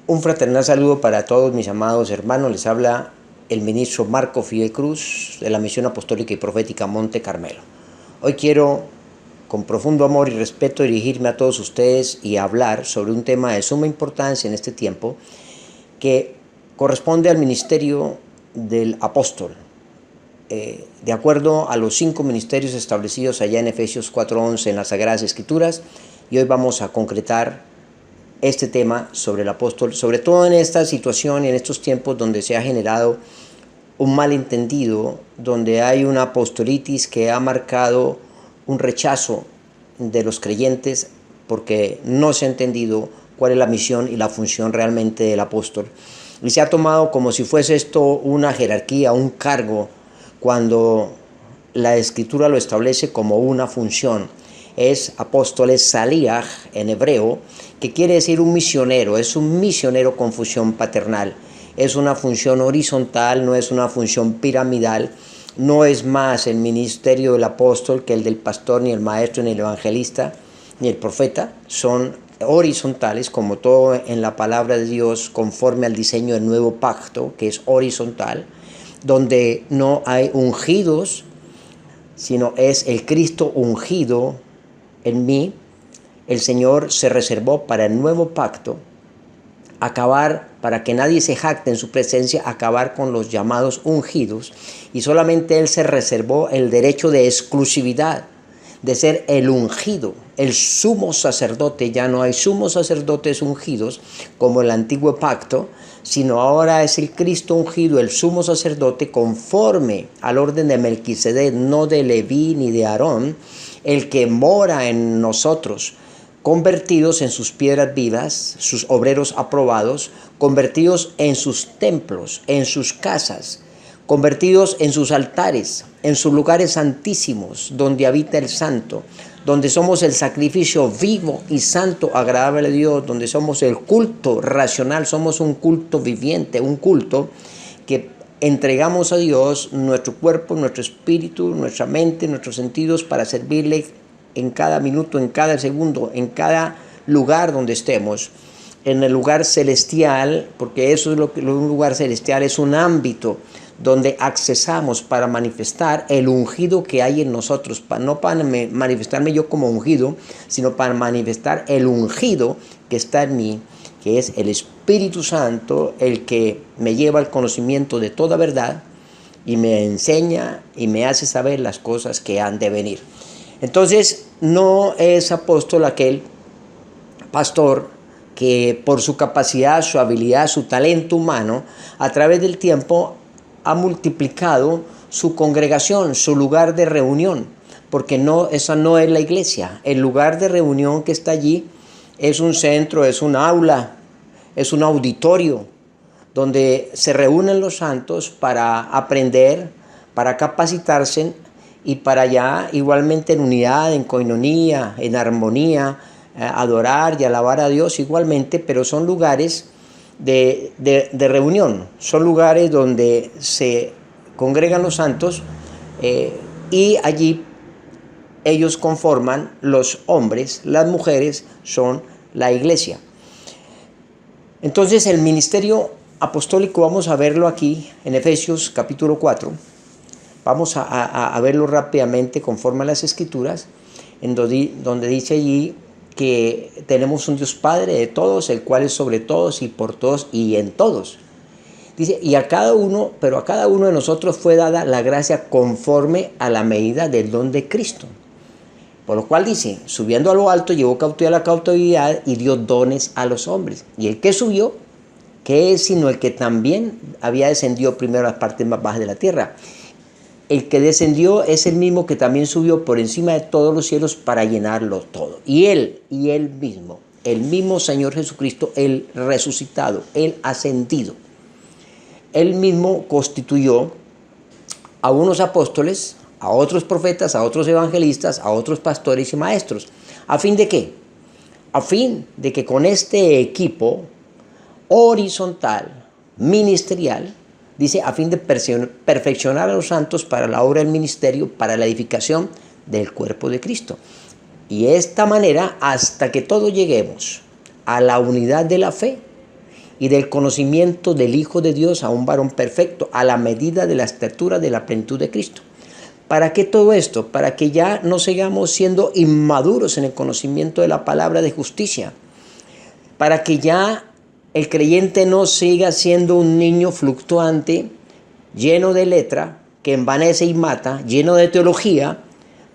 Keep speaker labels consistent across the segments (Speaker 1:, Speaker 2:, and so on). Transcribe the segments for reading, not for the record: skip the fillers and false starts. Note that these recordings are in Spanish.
Speaker 1: Un fraternal saludo para todos mis amados hermanos. Les habla el ministro Marco Fidelcruz de la Misión Apostólica y Profética Monte Carmelo. Hoy quiero, con profundo amor y respeto, dirigirme a todos ustedes y hablar sobre un tema de suma importancia en este tiempo que corresponde al ministerio del apóstol. De acuerdo a los 5 ministerios establecidos allá en Efesios 4:11 en las Sagradas Escrituras, y hoy vamos a concretar este tema sobre el apóstol, sobre todo en esta situación y en estos tiempos donde se ha generado un malentendido, donde hay una apostolitis que ha marcado un rechazo de los creyentes porque no se ha entendido cuál es la misión y la función realmente del apóstol. Y se ha tomado como si fuese esto una jerarquía, un cargo, cuando la Escritura lo establece como una función. Es apóstoles saliach en hebreo, que quiere decir un misionero, es un misionero con función paternal. Es una función horizontal, no es una función piramidal, no es más el ministerio del apóstol que el del pastor, ni el maestro, ni el evangelista, ni el profeta. Son horizontales, como todo en la palabra de Dios, conforme al diseño del nuevo pacto, que es horizontal, donde no hay ungidos, sino es el Cristo ungido en mí. El Señor se reservó para el nuevo pacto acabar, para que nadie se jacte en su presencia, acabar con los llamados ungidos, y solamente Él se reservó el derecho de exclusividad de ser el ungido, el sumo sacerdote. Ya no hay sumos sacerdotes ungidos como el antiguo pacto, sino ahora es el Cristo ungido, el sumo sacerdote conforme al orden de Melquisedec, no de Leví ni de Aarón, el que mora en nosotros, convertidos en sus piedras vivas, sus obreros aprobados, convertidos en sus templos, en sus casas, convertidos en sus altares, en sus lugares santísimos, donde habita el santo, donde somos el sacrificio vivo y santo, agradable a Dios, donde somos el culto racional, somos un culto viviente, un culto que entregamos a Dios nuestro cuerpo, nuestro espíritu, nuestra mente, nuestros sentidos para servirle en cada minuto, en cada segundo, en cada lugar donde estemos, en el lugar celestial, porque eso es lo que un lugar celestial es, un ámbito donde accesamos para manifestar el ungido que hay en nosotros, no para manifestarme yo como ungido, sino para manifestar el ungido que está en mí, que es el Espíritu Santo, el que me lleva al conocimiento de toda verdad y me enseña y me hace saber las cosas que han de venir. Entonces, no es apóstol aquel pastor que por su capacidad, su habilidad, su talento humano, a través del tiempo ha multiplicado su congregación, su lugar de reunión, porque esa no es la iglesia. El lugar de reunión que está allí es un centro, es un aula, es un auditorio, donde se reúnen los santos para aprender, para capacitarse y para allá igualmente en unidad, en coinonía, en armonía, adorar y alabar a Dios igualmente, pero son lugares de reunión, son lugares donde se congregan los santos y allí ellos conforman los hombres, las mujeres son la iglesia. Entonces el ministerio apostólico vamos a verlo aquí en Efesios capítulo 4, vamos a verlo rápidamente conforme a las Escrituras, en donde dice allí que tenemos un Dios Padre de todos, el cual es sobre todos y por todos y en todos. Dice, y a cada uno de nosotros fue dada la gracia conforme a la medida del don de Cristo. Por lo cual dice, subiendo a lo alto, llevó cautividad a la cautividad y dio dones a los hombres. Y el que subió, ¿qué es sino el que también había descendido primero a las partes más bajas de la tierra? El que descendió es el mismo que también subió por encima de todos los cielos para llenarlo todo. Y él mismo, el mismo Señor Jesucristo, el resucitado, el ascendido, él mismo constituyó a unos apóstoles, a otros profetas, a otros evangelistas, a otros pastores y maestros. ¿A fin de qué? A fin de que con este equipo horizontal, ministerial, dice, a fin de perfeccionar a los santos para la obra del ministerio, para la edificación del cuerpo de Cristo. Y de esta manera, hasta que todos lleguemos a la unidad de la fe y del conocimiento del Hijo de Dios a un varón perfecto, a la medida de la estatura de la plenitud de Cristo. ¿Para qué todo esto? Para que ya no sigamos siendo inmaduros en el conocimiento de la palabra de justicia. Para que ya el creyente no siga siendo un niño fluctuante, lleno de letra, que envanece y mata, lleno de teología,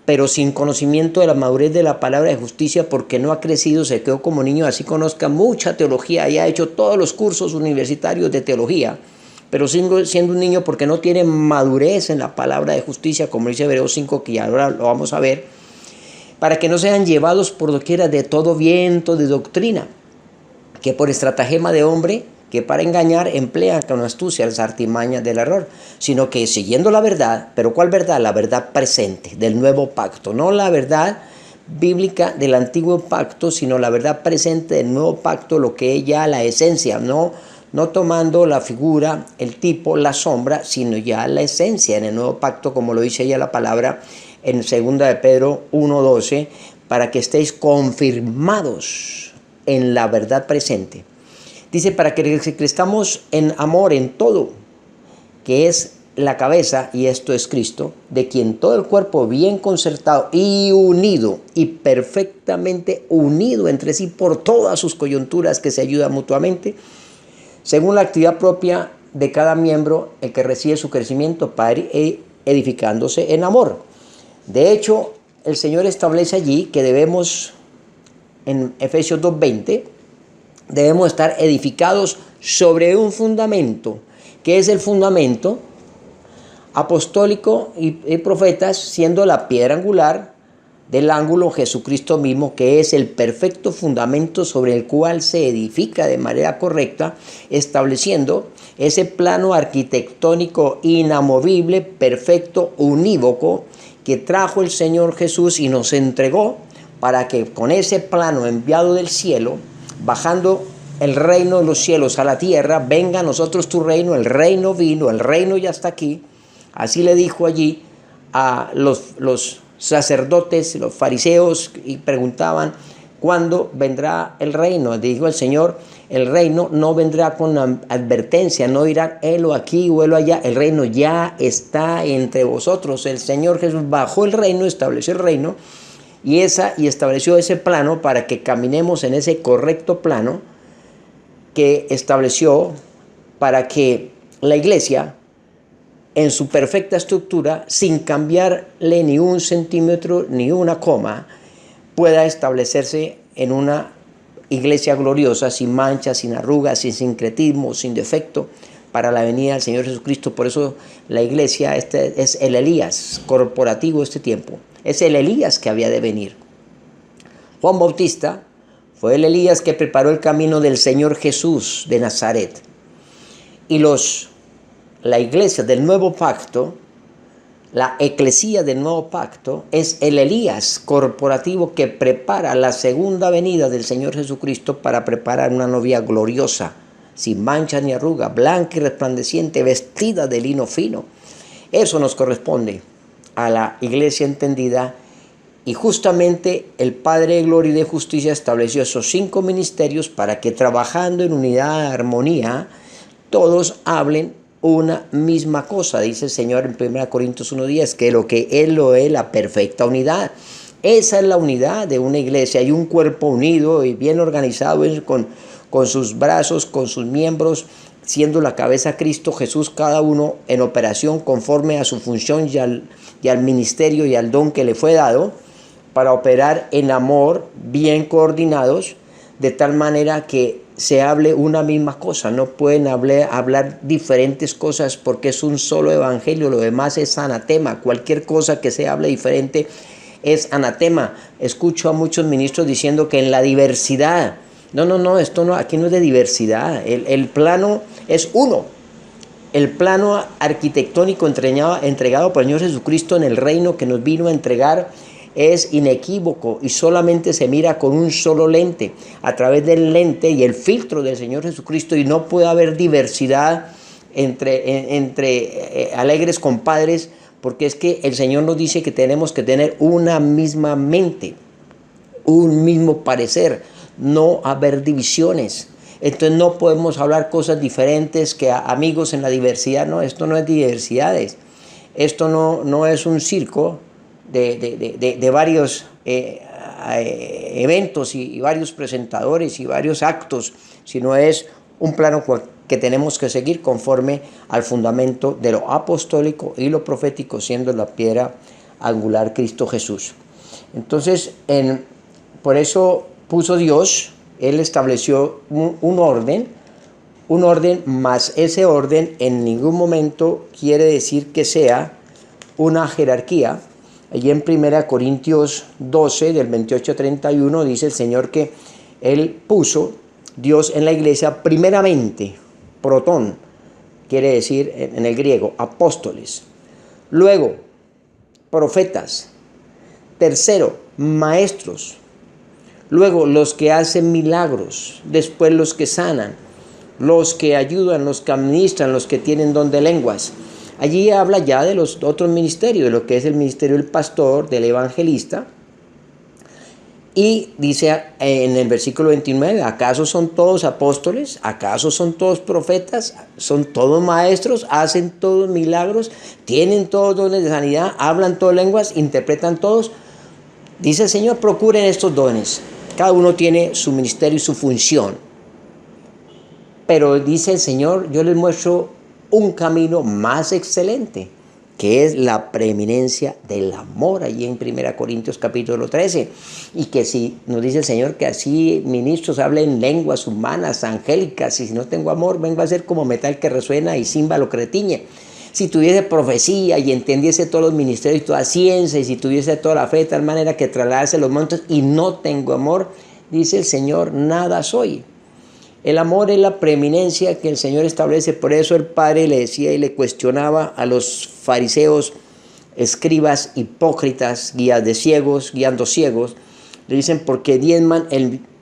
Speaker 1: pero sin conocimiento de la madurez de la palabra de justicia, porque no ha crecido, se quedó como niño, así conozca mucha teología y ha hecho todos los cursos universitarios de teología, pero siendo un niño porque no tiene madurez en la palabra de justicia, como dice Hebreos 5, que ahora lo vamos a ver, para que no sean llevados por doquiera de todo viento de doctrina, que por estratagema de hombre, que para engañar emplean con astucia las artimañas del error, sino que siguiendo la verdad. ¿Pero cuál verdad? La verdad presente del nuevo pacto, no la verdad bíblica del antiguo pacto, sino la verdad presente del nuevo pacto, lo que es ya la esencia, no tomando la figura, el tipo, la sombra, sino ya la esencia en el nuevo pacto, como lo dice ya la palabra en 2 de Pedro 1:12, para que estéis confirmados en la verdad presente. Dice, para que crezcamos en amor en todo, que es la cabeza, y esto es Cristo, de quien todo el cuerpo bien concertado y unido, y perfectamente unido entre sí por todas sus coyunturas que se ayudan mutuamente, según la actividad propia de cada miembro, el que recibe su crecimiento para ir edificándose en amor. De hecho, el Señor establece allí que debemos, en Efesios 2:20, debemos estar edificados sobre un fundamento. ¿Qué es el fundamento? Apostólico y profetas, siendo la piedra angular del ángulo Jesucristo mismo, que es el perfecto fundamento sobre el cual se edifica de manera correcta, estableciendo ese plano arquitectónico inamovible, perfecto, unívoco, que trajo el Señor Jesús y nos entregó para que con ese plano enviado del cielo, bajando el reino de los cielos a la tierra, venga a nosotros tu reino. El reino vino, el reino ya está aquí. Así le dijo allí a los sacerdotes, los fariseos, y preguntaban, ¿cuándo vendrá el reino? Dijo el Señor, el reino no vendrá con advertencia, no dirán, helo aquí o helo allá. El reino ya está entre vosotros. El Señor Jesús bajó el reino, estableció el reino, y estableció ese plano para que caminemos en ese correcto plano que estableció para que la iglesia, en su perfecta estructura, sin cambiarle ni un centímetro ni una coma, pueda establecerse en una iglesia gloriosa, sin manchas, sin arrugas, sin sincretismo, sin defecto, para la venida del Señor Jesucristo. Por eso la iglesia es el Elías corporativo de este tiempo. Es el Elías que había de venir. Juan Bautista fue el Elías que preparó el camino del Señor Jesús de Nazaret. Y la iglesia del nuevo pacto, la eclesía del nuevo pacto, es el Elías corporativo que prepara la segunda venida del Señor Jesucristo para preparar una novia gloriosa, sin mancha ni arruga, blanca y resplandeciente, vestida de lino fino. Eso nos corresponde a la iglesia entendida, y justamente el Padre de Gloria y de Justicia estableció esos 5 ministerios para que, trabajando en unidad, armonía, todos hablen una misma cosa. Dice el Señor en 1 Corintios 1:10, que lo que Él lo es, la perfecta unidad. Esa es la unidad de una iglesia. Hay un cuerpo unido y bien organizado con sus brazos, con sus miembros, siendo la cabeza Cristo Jesús, cada uno en operación conforme a su función y al ministerio y al don que le fue dado, para operar en amor, bien coordinados, de tal manera que se hable una misma cosa. No pueden hablar diferentes cosas, porque es un solo evangelio, lo demás es anatema. Cualquier cosa que se hable diferente es anatema. Escucho a muchos ministros diciendo que en la diversidad. No, esto no, aquí no es de diversidad. El plano es uno. El plano arquitectónico entregado por el Señor Jesucristo en el reino que nos vino a entregar es inequívoco y solamente se mira con un solo lente, a través del lente y el filtro del Señor Jesucristo, y no puede haber diversidad entre alegres compadres, porque es que el Señor nos dice que tenemos que tener una misma mente, un mismo parecer, no haber divisiones. Entonces no podemos hablar cosas diferentes que amigos en la diversidad. No, esto no es diversidades. Esto no es un circo de varios eventos y varios presentadores y varios actos, sino es un plano que tenemos que seguir conforme al fundamento de lo apostólico y lo profético, siendo la piedra angular Cristo Jesús. Entonces, por eso puso Dios, Él estableció un orden, más ese orden en ningún momento quiere decir que sea una jerarquía. Allí en 1 Corintios 12, del 28 al 31, dice el Señor que Él puso, Dios en la iglesia, primeramente, protón, quiere decir en el griego, apóstoles. Luego, profetas. Tercero, maestros. Luego, los que hacen milagros. Después, los que sanan, los que ayudan, los que administran, los que tienen don de lenguas. Allí habla ya de los otros ministerios, de lo que es el ministerio del pastor, del evangelista. Y dice en el versículo 29, ¿acaso son todos apóstoles? ¿Acaso son todos profetas? ¿Son todos maestros? ¿Hacen todos milagros? ¿Tienen todos dones de sanidad? ¿Hablan todas lenguas? ¿Interpretan todos? Dice el Señor, procuren estos dones. Cada uno tiene su ministerio y su función. Pero dice el Señor, yo les muestro un camino más excelente, que es la preeminencia del amor, allí en 1 Corintios capítulo 13. Y que si nos dice el Señor que así ministros hablen lenguas humanas, angélicas, y si no tengo amor, vengo a ser como metal que resuena y címbalo que retiñe. Si tuviese profecía y entendiese todos los ministerios y toda ciencia, y si tuviese toda la fe de tal manera que trasladase los montes y no tengo amor, dice el Señor, nada soy. El amor es la preeminencia que el Señor establece. Por eso el Padre le decía y le cuestionaba a los fariseos, escribas, hipócritas, guiando ciegos. Le dicen, porque diezman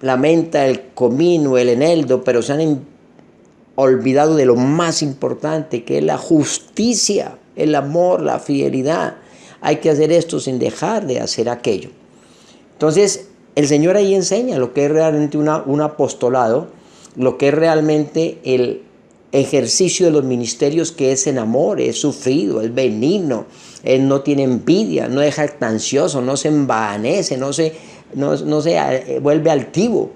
Speaker 1: la menta, el comino, el eneldo, pero se han olvidado de lo más importante, que es la justicia, el amor, la fidelidad. Hay que hacer esto sin dejar de hacer aquello. Entonces, el Señor ahí enseña lo que es realmente un apostolado, lo que es realmente el ejercicio de los ministerios, que es en amor, es sufrido, es benigno, él no tiene envidia, no es jactancioso, no se envanece, no se vuelve altivo,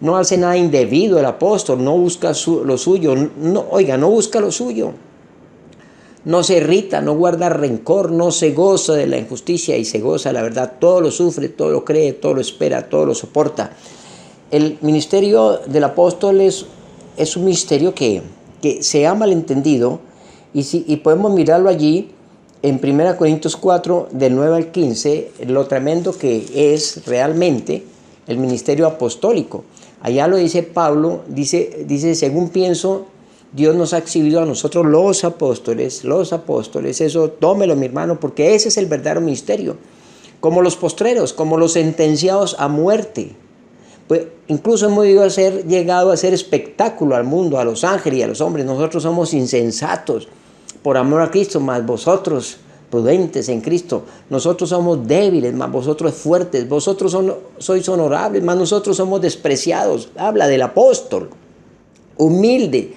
Speaker 1: no hace nada indebido el apóstol, no busca lo suyo, no busca lo suyo, no se irrita, no guarda rencor, no se goza de la injusticia y se goza de la verdad, todo lo sufre, todo lo cree, todo lo espera, todo lo soporta. El ministerio del apóstol es un ministerio que se ha malentendido y podemos mirarlo allí en 1 Corintios 4, del 9 al 15, lo tremendo que es realmente el ministerio apostólico. Allá lo dice Pablo, dice según pienso, Dios nos ha exhibido a nosotros los apóstoles, eso tómelo mi hermano, porque ese es el verdadero ministerio, como los postreros, como los sentenciados a muerte. Pues incluso hemos llegado a hacer espectáculo al mundo, a los ángeles y a los hombres. Nosotros somos insensatos por amor a Cristo, más vosotros prudentes en Cristo. Nosotros somos débiles, más vosotros fuertes. Vosotros sois honorables, más nosotros somos despreciados. Habla del apóstol, humilde.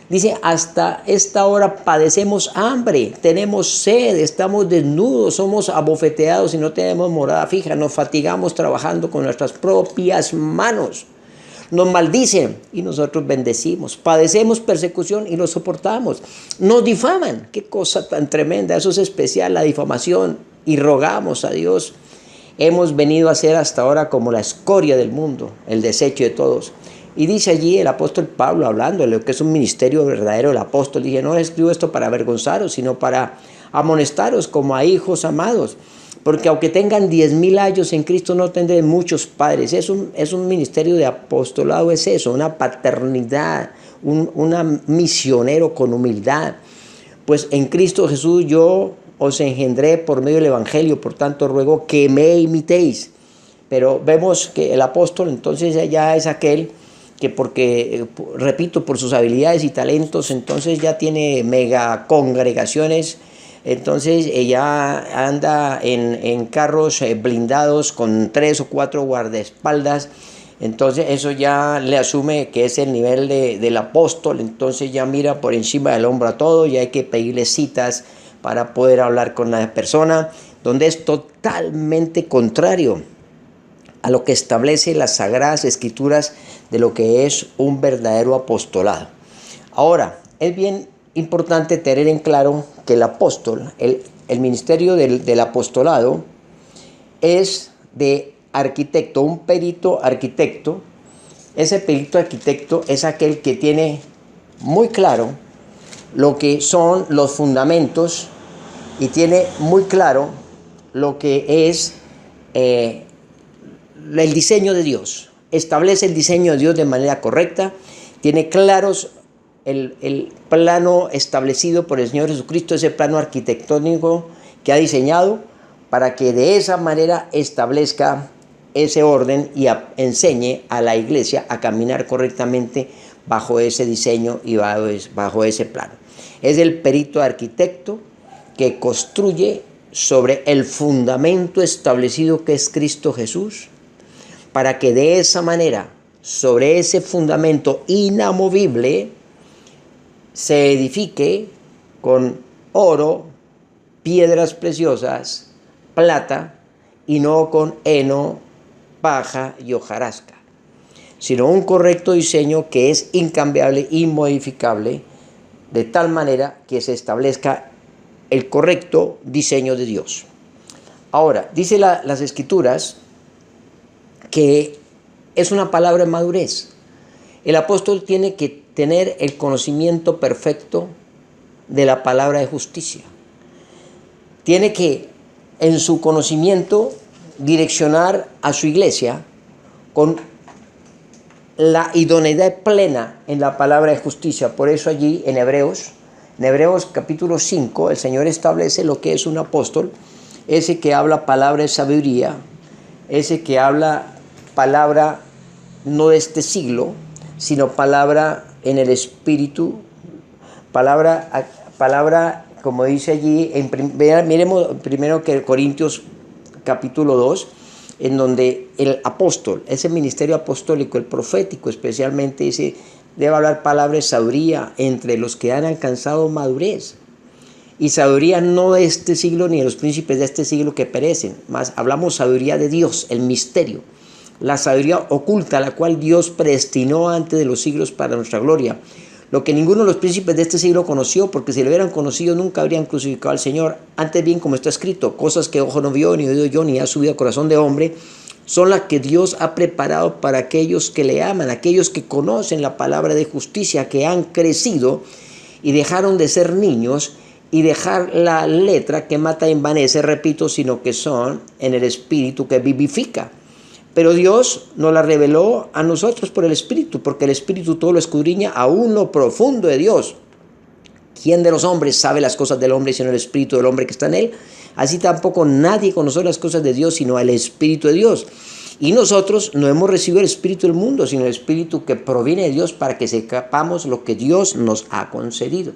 Speaker 1: Dice, hasta esta hora padecemos hambre, tenemos sed, estamos desnudos, somos abofeteados y no tenemos morada fija, nos fatigamos trabajando con nuestras propias manos. Nos maldicen y nosotros bendecimos, padecemos persecución y lo soportamos. Nos difaman, qué cosa tan tremenda, eso es especial, la difamación, y rogamos a Dios. Hemos venido a ser hasta ahora como la escoria del mundo, el desecho de todos. Y dice allí el apóstol Pablo, hablando de lo que es un ministerio verdadero del apóstol, dice, no escribo esto para avergonzaros, sino para amonestaros como a hijos amados. Porque aunque tengan 10,000 años en Cristo, no tendré muchos padres. Es un ministerio de apostolado, es eso, una paternidad, un misionero con humildad. Pues en Cristo Jesús yo os engendré por medio del Evangelio, por tanto ruego que me imitéis. Pero vemos que el apóstol entonces ya es aquel que porque, repito, por sus habilidades y talentos, entonces ya tiene mega congregaciones, entonces ella anda en carros blindados con 3 o 4 guardaespaldas, Entonces eso ya le asume que es el nivel del apóstol, entonces ya mira por encima del hombro a todo y hay que pedirle citas para poder hablar con la persona, donde es totalmente contrario a lo que establece las Sagradas Escrituras de lo que es un verdadero apostolado. Ahora, es bien importante tener en claro que el apóstol, el ministerio del apostolado es de arquitecto, un perito arquitecto. Ese perito arquitecto es aquel que tiene muy claro lo que son los fundamentos y tiene muy claro lo que es el diseño de Dios. Establece el diseño de Dios de manera correcta, tiene claros el plano establecido por el Señor Jesucristo, ese plano arquitectónico que ha diseñado para que de esa manera establezca ese orden y enseñe a la iglesia a caminar correctamente bajo ese diseño y bajo ese plano. Es el perito arquitecto que construye sobre el fundamento establecido que es Cristo Jesús, para que de esa manera, sobre ese fundamento inamovible, se edifique con oro, piedras preciosas, plata, y no con heno, paja y hojarasca, sino un correcto diseño que es incambiable, inmodificable, de tal manera que se establezca el correcto diseño de Dios. Ahora, dice las Escrituras que es una palabra de madurez. El apóstol tiene que tener el conocimiento perfecto de la palabra de justicia. Tiene que, en su conocimiento, direccionar a su iglesia con la idoneidad plena en la palabra de justicia. Por eso allí en Hebreos capítulo 5, el Señor establece lo que es un apóstol, ese que habla palabra de sabiduría, ese que habla palabra no de este siglo, sino palabra en el Espíritu, palabra como dice allí, miremos primero que Corintios capítulo 2, en donde el apóstol, ese ministerio apostólico, el profético especialmente, dice, debe hablar palabra de sabiduría entre los que han alcanzado madurez. Y sabiduría no de este siglo ni de los príncipes de este siglo que perecen, más hablamos sabiduría de Dios, el misterio, la sabiduría oculta, la cual Dios predestinó antes de los siglos para nuestra gloria. Lo que ninguno de los príncipes de este siglo conoció, porque si lo hubieran conocido nunca habrían crucificado al Señor. Antes bien, como está escrito, cosas que ojo no vio, ni oído yo, ni ha subido a corazón de hombre, son las que Dios ha preparado para aquellos que le aman, aquellos que conocen la palabra de justicia, que han crecido y dejaron de ser niños y dejar la letra que mata y envanece, repito, sino que son en el Espíritu que vivifica. Pero Dios nos la reveló a nosotros por el Espíritu, porque el Espíritu todo lo escudriña aún lo profundo de Dios. ¿Quién de los hombres sabe las cosas del hombre sino el Espíritu del hombre que está en él? Así tampoco nadie conoce las cosas de Dios sino el Espíritu de Dios. Y nosotros no hemos recibido el Espíritu del mundo, sino el Espíritu que proviene de Dios para que sepamos lo que Dios nos ha concedido.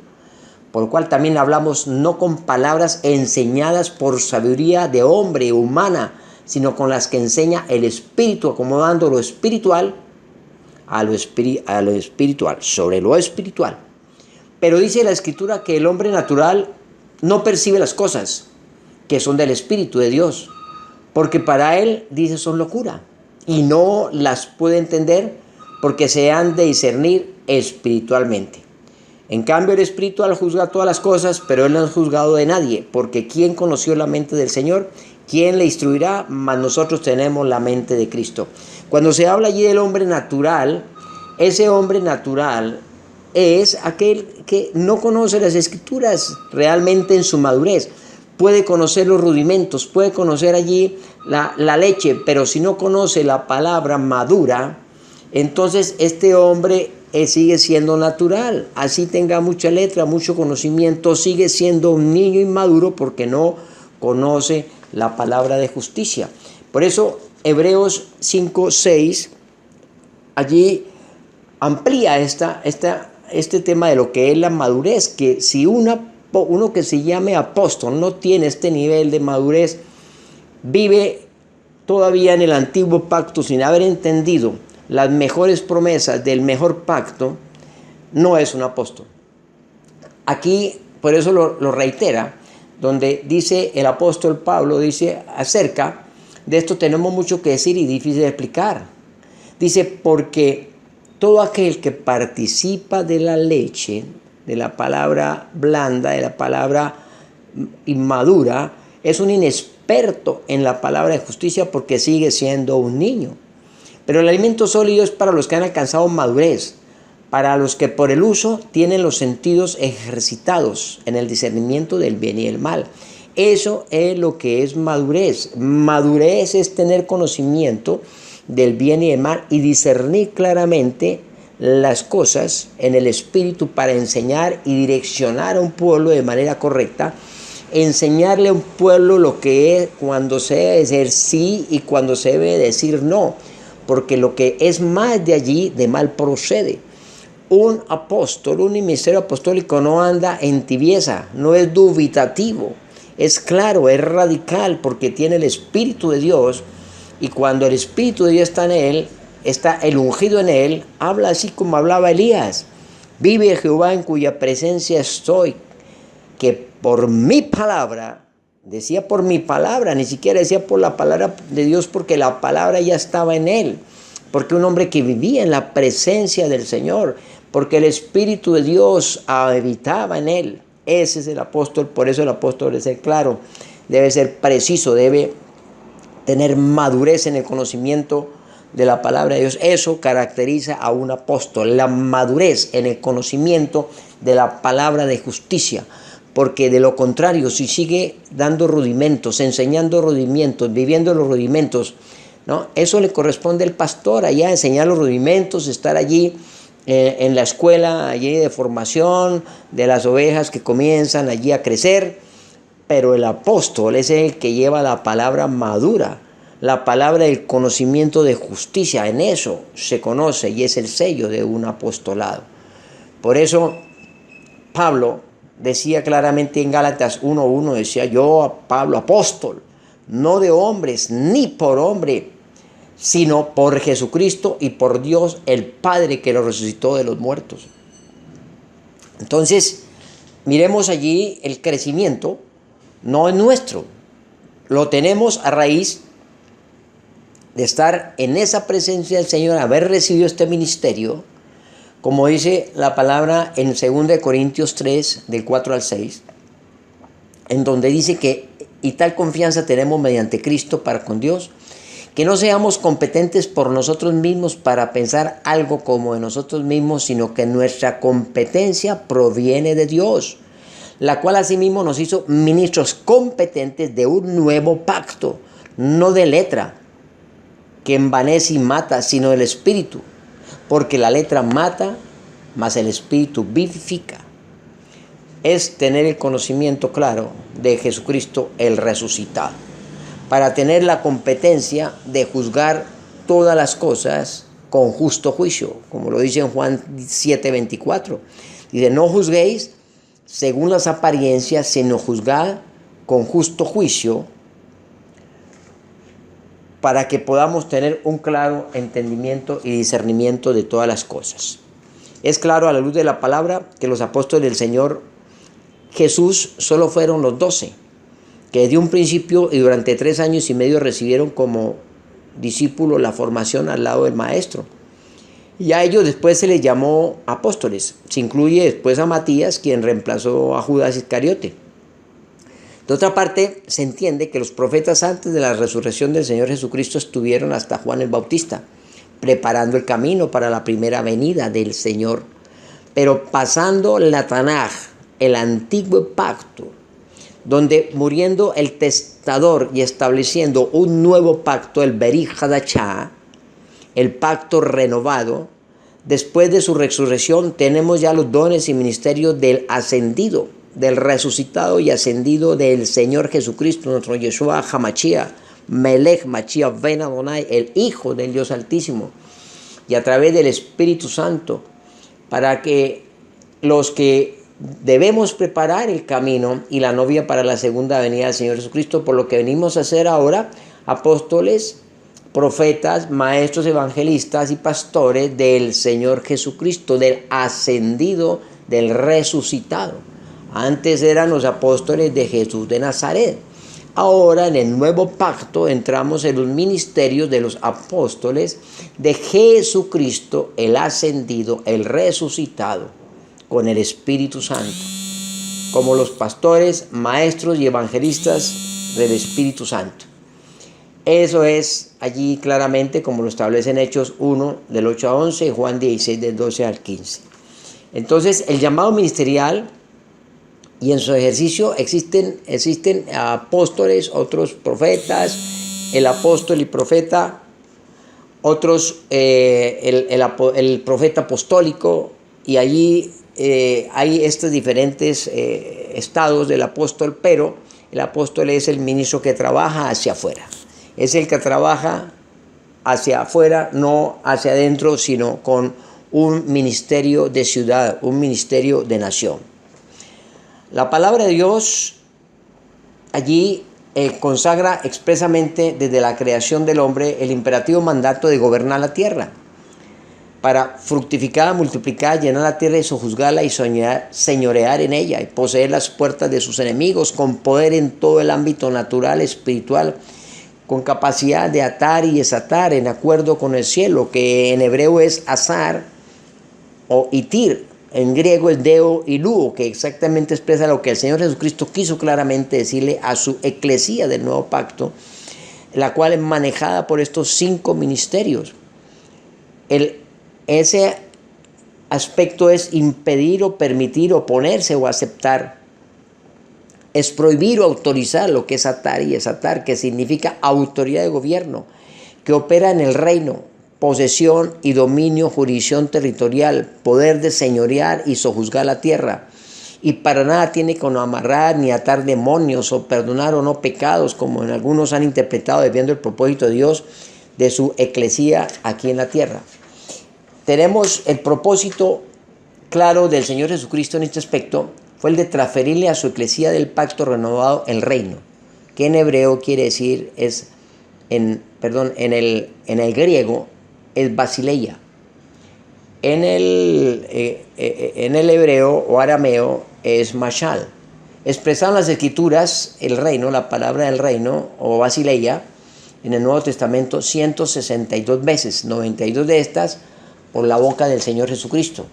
Speaker 1: Por lo cual también hablamos no con palabras enseñadas por sabiduría de hombre humana, sino con las que enseña el Espíritu, acomodando lo espiritual a lo espiritual, sobre lo espiritual. Pero dice la Escritura que el hombre natural no percibe las cosas que son del Espíritu de Dios, porque para él, dice, son locura, y no las puede entender porque se han de discernir espiritualmente. En cambio, el espiritual juzga todas las cosas, pero él no es juzgado de nadie, porque ¿quién conoció la mente del Señor? ¿Quién le instruirá? Mas nosotros tenemos la mente de Cristo. Cuando se habla allí del hombre natural, ese hombre natural es aquel que no conoce las Escrituras realmente en su madurez. Puede conocer los rudimentos, puede conocer allí la leche, pero si no conoce la palabra madura, entonces este hombre sigue siendo natural. Así tenga mucha letra, mucho conocimiento, sigue siendo un niño inmaduro porque no conoce la palabra de justicia. Por eso Hebreos 5:6 allí amplía este tema de lo que es la madurez, que si uno que se llame apóstol no tiene este nivel de madurez, vive todavía en el antiguo pacto sin haber entendido las mejores promesas del mejor pacto, no es un apóstol. Aquí, por eso lo reitera, donde dice el apóstol Pablo, dice acerca de esto tenemos mucho que decir y difícil de explicar. Dice, porque todo aquel que participa de la leche, de la palabra blanda, de la palabra inmadura, es un inexperto en la palabra de justicia porque sigue siendo un niño. Pero el alimento sólido es para los que han alcanzado madurez, para los que por el uso tienen los sentidos ejercitados en el discernimiento del bien y el mal. Eso es lo que es madurez. Madurez es tener conocimiento del bien y del mal y discernir claramente las cosas en el espíritu para enseñar y direccionar a un pueblo de manera correcta, enseñarle a un pueblo lo que es, cuando se debe decir sí y cuando se debe decir no, porque lo que es más de allí de mal procede. Un apóstol, un ministerio apostólico no anda en tibieza, no es dubitativo, es claro, es radical porque tiene el Espíritu de Dios, y cuando el Espíritu de Dios está en él, está el ungido en él, habla así como hablaba Elías: vive Jehová en cuya presencia estoy, que por mi palabra, decía por mi palabra, ni siquiera decía por la palabra de Dios, porque la palabra ya estaba en él, porque un hombre que vivía en la presencia del Señor, porque el Espíritu de Dios habitaba en él. Ese es el apóstol. Por eso el apóstol debe ser claro, debe ser preciso, debe tener madurez en el conocimiento de la palabra de Dios. Eso caracteriza a un apóstol, la madurez en el conocimiento de la palabra de justicia. Porque de lo contrario, si sigue dando rudimentos, enseñando rudimentos, viviendo los rudimentos, ¿no? Eso le corresponde al pastor, allá enseñar los rudimentos, estar allí en la escuela, allí de formación de las ovejas que comienzan allí a crecer. Pero el apóstol es el que lleva la palabra madura, la palabra del conocimiento de justicia. En eso se conoce y es el sello de un apostolado. Por eso Pablo decía claramente en Gálatas 1:1, decía: yo, Pablo, apóstol, no de hombres ni por hombre, sino por Jesucristo y por Dios el Padre que lo resucitó de los muertos. Entonces, miremos allí el crecimiento. No es nuestro, lo tenemos a raíz de estar en esa presencia del Señor, haber recibido este ministerio, como dice la palabra en 2 Corintios 3, del 4 al 6, en donde dice que, y tal confianza tenemos mediante Cristo para con Dios, que no seamos competentes por nosotros mismos para pensar algo como de nosotros mismos, sino que nuestra competencia proviene de Dios, la cual asimismo nos hizo ministros competentes de un nuevo pacto, no de letra, que envanece y mata, sino del Espíritu, porque la letra mata, mas el Espíritu vivifica. Es tener el conocimiento claro de Jesucristo el resucitado, para tener la competencia de juzgar todas las cosas con justo juicio, como lo dice en Juan 7:24. Dice: no juzguéis según las apariencias, sino juzgad con justo juicio, para que podamos tener un claro entendimiento y discernimiento de todas las cosas. Es claro a la luz de la palabra que los apóstoles del Señor Jesús solo fueron los 12, que de un principio y durante 3 años y medio recibieron como discípulos la formación al lado del maestro. Y a ellos después se les llamó apóstoles. Se incluye después a Matías, quien reemplazó a Judas Iscariote. De otra parte, se entiende que los profetas antes de la resurrección del Señor Jesucristo estuvieron hasta Juan el Bautista, preparando el camino para la primera venida del Señor. Pero pasando la Tanaj, el antiguo pacto, donde muriendo el testador y estableciendo un nuevo pacto, el Beri Hadachá, el pacto renovado, después de su resurrección tenemos ya los dones y ministerios del ascendido, del resucitado y ascendido del Señor Jesucristo, nuestro Yeshua HaMashiach, Melech Mashiach Ben Adonai, el Hijo del Dios Altísimo, y a través del Espíritu Santo, para que los que debemos preparar el camino y la novia para la segunda venida del Señor Jesucristo, por lo que venimos a hacer ahora, apóstoles, profetas, maestros, evangelistas y pastores del Señor Jesucristo, del ascendido, del resucitado. Antes eran los apóstoles de Jesús de Nazaret. Ahora en el nuevo pacto entramos en los ministerios de los apóstoles de Jesucristo, el ascendido, el resucitado, con el Espíritu Santo, como los pastores, maestros y evangelistas del Espíritu Santo. Eso es allí claramente como lo establece en Hechos 1, del 8 a 11, y Juan 16, del 12 al 15. Entonces, el llamado ministerial y en su ejercicio existen apóstoles, otros profetas, el apóstol y profeta, otros el profeta apostólico, y allí hay estos diferentes estados del apóstol, pero el apóstol es el ministro que trabaja hacia afuera. Es el que trabaja hacia afuera, no hacia adentro, sino con un ministerio de ciudad, un ministerio de nación. La palabra de Dios allí consagra expresamente desde la creación del hombre el imperativo mandato de gobernar la tierra, para fructificar, multiplicar, llenar la tierra y sojuzgarla y señorear en ella y poseer las puertas de sus enemigos con poder en todo el ámbito natural, espiritual, con capacidad de atar y desatar en acuerdo con el cielo, que en hebreo es azar o itir, en griego es deo y luo, que exactamente expresa lo que el Señor Jesucristo quiso claramente decirle a su eclesía del nuevo pacto, la cual es manejada por estos 5 ministerios. Ese aspecto es impedir o permitir, oponerse o aceptar. Es prohibir o autorizar, lo que es atar y desatar, que significa autoridad de gobierno, que opera en el reino, posesión y dominio, jurisdicción territorial, poder de señorear y sojuzgar la tierra. Y para nada tiene que amarrar ni atar demonios o perdonar o no pecados, como en algunos han interpretado desviando el propósito de Dios de su eclesía aquí en la tierra. Tenemos el propósito claro del Señor Jesucristo en este aspecto, fue el de transferirle a su eclesía del pacto renovado el reino, que en hebreo quiere decir, en el griego es basileia. En el hebreo o arameo es mashal. Expresado en las escrituras, el reino, la palabra del reino o basileia, en el Nuevo Testamento 162 veces, 92 de estas por la boca del Señor Jesucristo,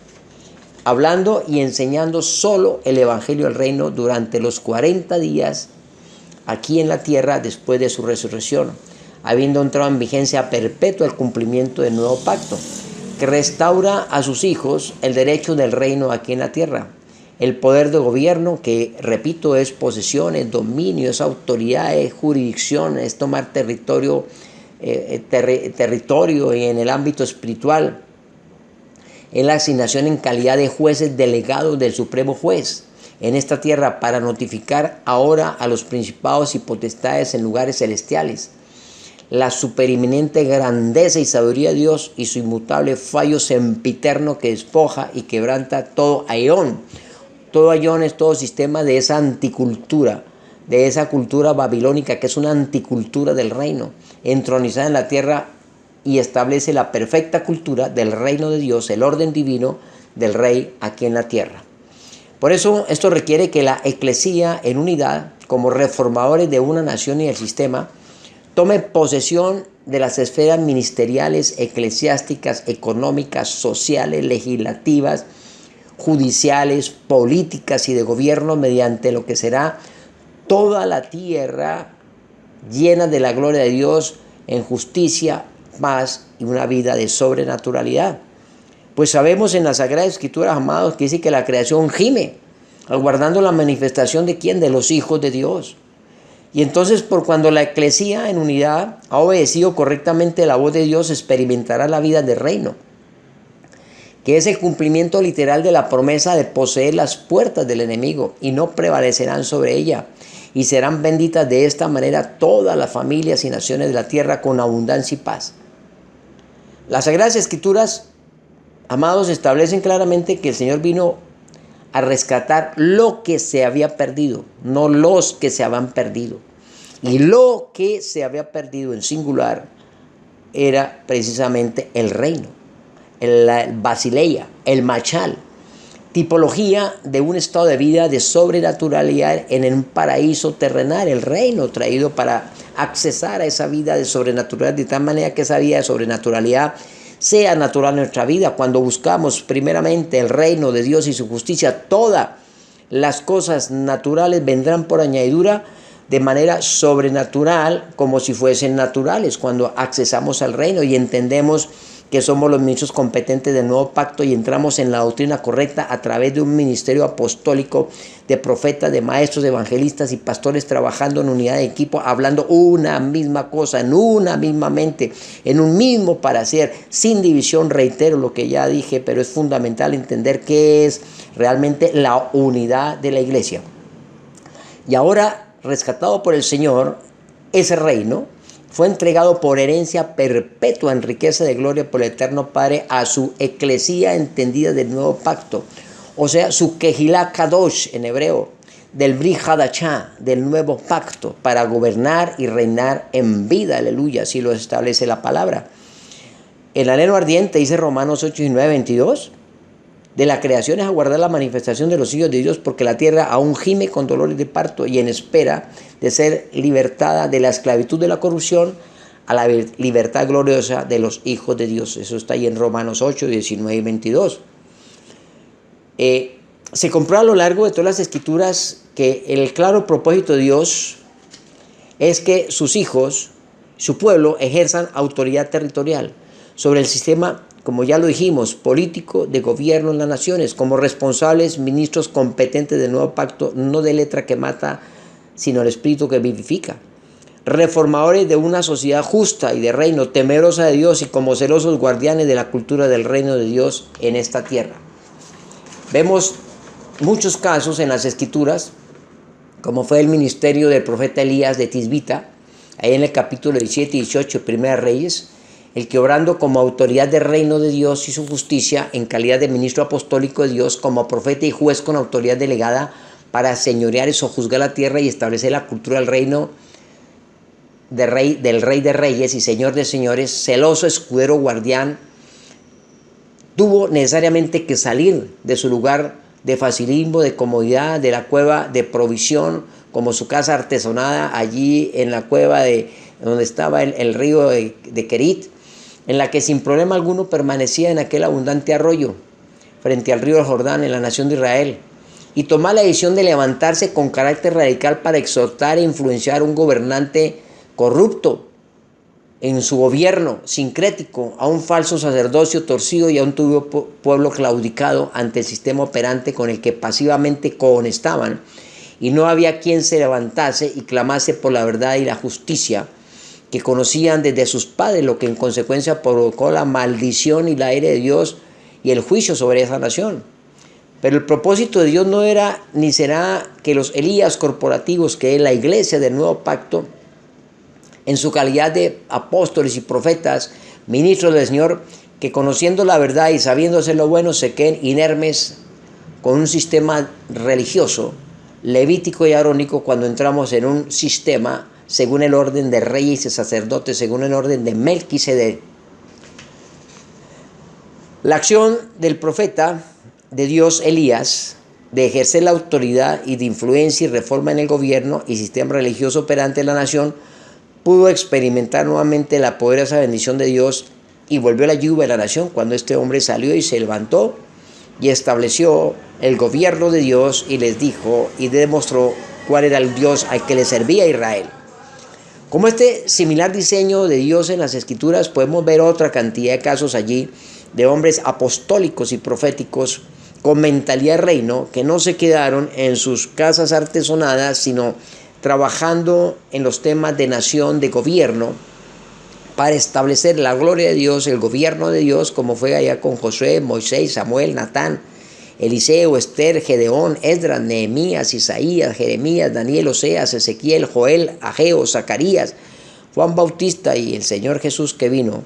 Speaker 1: hablando y enseñando solo el evangelio del reino durante los 40 días aquí en la tierra después de su resurrección, habiendo entrado en vigencia perpetua el cumplimiento del nuevo pacto, que restaura a sus hijos el derecho del reino aquí en la tierra, el poder de gobierno, que repito es posesión, es dominio, es autoridad, es jurisdicción, es tomar territorio y en el ámbito espiritual, en la asignación en calidad de jueces delegados del Supremo Juez en esta tierra para notificar ahora a los principados y potestades en lugares celestiales la supereminente grandeza y sabiduría de Dios y su inmutable fallo sempiterno que despoja y quebranta todo aión. Todo aión es todo sistema de esa anticultura, de esa cultura babilónica que es una anticultura del reino, entronizada en la tierra, y establece la perfecta cultura del reino de Dios, el orden divino del rey aquí en la tierra. Por eso esto requiere que la eclesía en unidad, como reformadores de una nación y del sistema, tome posesión de las esferas ministeriales, eclesiásticas, económicas, sociales, legislativas, judiciales, políticas y de gobierno, mediante lo que será toda la tierra llena de la gloria de Dios en justicia, paz y una vida de sobrenaturalidad. Pues sabemos en las Sagradas Escrituras, amados, que dice que la creación gime, aguardando la manifestación de ¿quién? De los hijos de Dios. Y entonces, por cuando la eclesía en unidad ha obedecido correctamente la voz de Dios, experimentará la vida del reino, que es el cumplimiento literal de la promesa de poseer las puertas del enemigo y no prevalecerán sobre ella. Y serán benditas de esta manera todas las familias y naciones de la tierra con abundancia y paz. Las Sagradas Escrituras, amados, establecen claramente que el Señor vino a rescatar lo que se había perdido, no los que se habían perdido. Y lo que se había perdido en singular era precisamente el reino, el basileia, el machal, tipología de un estado de vida de sobrenaturalidad en un paraíso terrenal, el reino traído para accesar a esa vida de sobrenaturalidad, de tal manera que esa vida de sobrenaturalidad sea natural en nuestra vida. Cuando buscamos primeramente el reino de Dios y su justicia, todas las cosas naturales vendrán por añadidura de manera sobrenatural, como si fuesen naturales, cuando accesamos al reino y entendemos que somos los ministros competentes del nuevo pacto y entramos en la doctrina correcta a través de un ministerio apostólico de profetas, de maestros, de evangelistas y pastores trabajando en unidad de equipo, hablando una misma cosa, en una misma mente, en un mismo parecer, sin división. Reitero lo que ya dije, pero es fundamental entender qué es realmente la unidad de la iglesia. Y ahora, rescatado por el Señor, ese reino fue entregado por herencia perpetua en riqueza de gloria por el Eterno Padre a su eclesía entendida del nuevo pacto, o sea, su Kehilá Kadosh en hebreo, del Brit Hadashah, del nuevo pacto, para gobernar y reinar en vida, aleluya, así lo establece la palabra. El anhelo ardiente, dice Romanos 8 y 9, 22, de la creación es aguardar la manifestación de los hijos de Dios, porque la tierra aún gime con dolores de parto y en espera de ser libertada de la esclavitud de la corrupción a la libertad gloriosa de los hijos de Dios. Eso está ahí en Romanos 8, 19 y 22. Se comprueba a lo largo de todas las escrituras que el claro propósito de Dios es que sus hijos, su pueblo, ejerzan autoridad territorial sobre el sistema, como ya lo dijimos, político de gobierno en las naciones, como responsables ministros competentes del nuevo pacto, no de letra que mata, sino el espíritu que vivifica. Reformadores de una sociedad justa y de reino, temerosa de Dios y como celosos guardianes de la cultura del reino de Dios en esta tierra. Vemos muchos casos en las escrituras, como fue el ministerio del profeta Elías de Tisbita, ahí en el capítulo 17 y 18 de Primera Reyes, el que obrando como autoridad del reino de Dios y su justicia, en calidad de ministro apostólico de Dios, como profeta y juez con autoridad delegada para señorear y sojuzgar la tierra y establecer la cultura del reino del rey de reyes y señor de señores, celoso escudero guardián, tuvo necesariamente que salir de su lugar de facilismo, de comodidad, de la cueva de provisión, como su casa artesonada allí en la cueva donde estaba el río de Kerit, en la que sin problema alguno permanecía en aquel abundante arroyo, frente al río Jordán en la nación de Israel, y tomar la decisión de levantarse con carácter radical para exhortar e influenciar a un gobernante corrupto en su gobierno, sincrético, a un falso sacerdocio torcido y a un turbio pueblo claudicado ante el sistema operante con el que pasivamente cohonestaban, y no había quien se levantase y clamase por la verdad y la justicia que conocían desde sus padres, lo que en consecuencia provocó la maldición y la ira de Dios y el juicio sobre esa nación. Pero el propósito de Dios no era ni será que los Elías corporativos, que es la iglesia del nuevo pacto, en su calidad de apóstoles y profetas, ministros del Señor, que conociendo la verdad y sabiendo hacer lo bueno, se queden inermes con un sistema religioso, levítico y arónico, cuando entramos en un sistema según el orden de reyes y sacerdotes, según el orden de Melquisedec. La acción del profeta de Dios Elías de ejercer la autoridad y de influencia y reforma en el gobierno y sistema religioso operante de la nación pudo experimentar nuevamente la poderosa bendición de Dios y volvió la lluvia de la nación cuando este hombre salió y se levantó y estableció el gobierno de Dios y les dijo y demostró cuál era el Dios al que le servía Israel. Como este similar diseño de Dios en las Escrituras, podemos ver otra cantidad de casos allí de hombres apostólicos y proféticos con mentalidad de reino que no se quedaron en sus casas artesonadas, sino trabajando en los temas de nación, de gobierno, para establecer la gloria de Dios, el gobierno de Dios, como fue allá con Josué, Moisés, Samuel, Natán, Eliseo, Esther, Gedeón, Esdras, Nehemías, Isaías, Jeremías, Daniel, Oseas, Ezequiel, Joel, Ageo, Zacarías, Juan Bautista y el Señor Jesús que vino,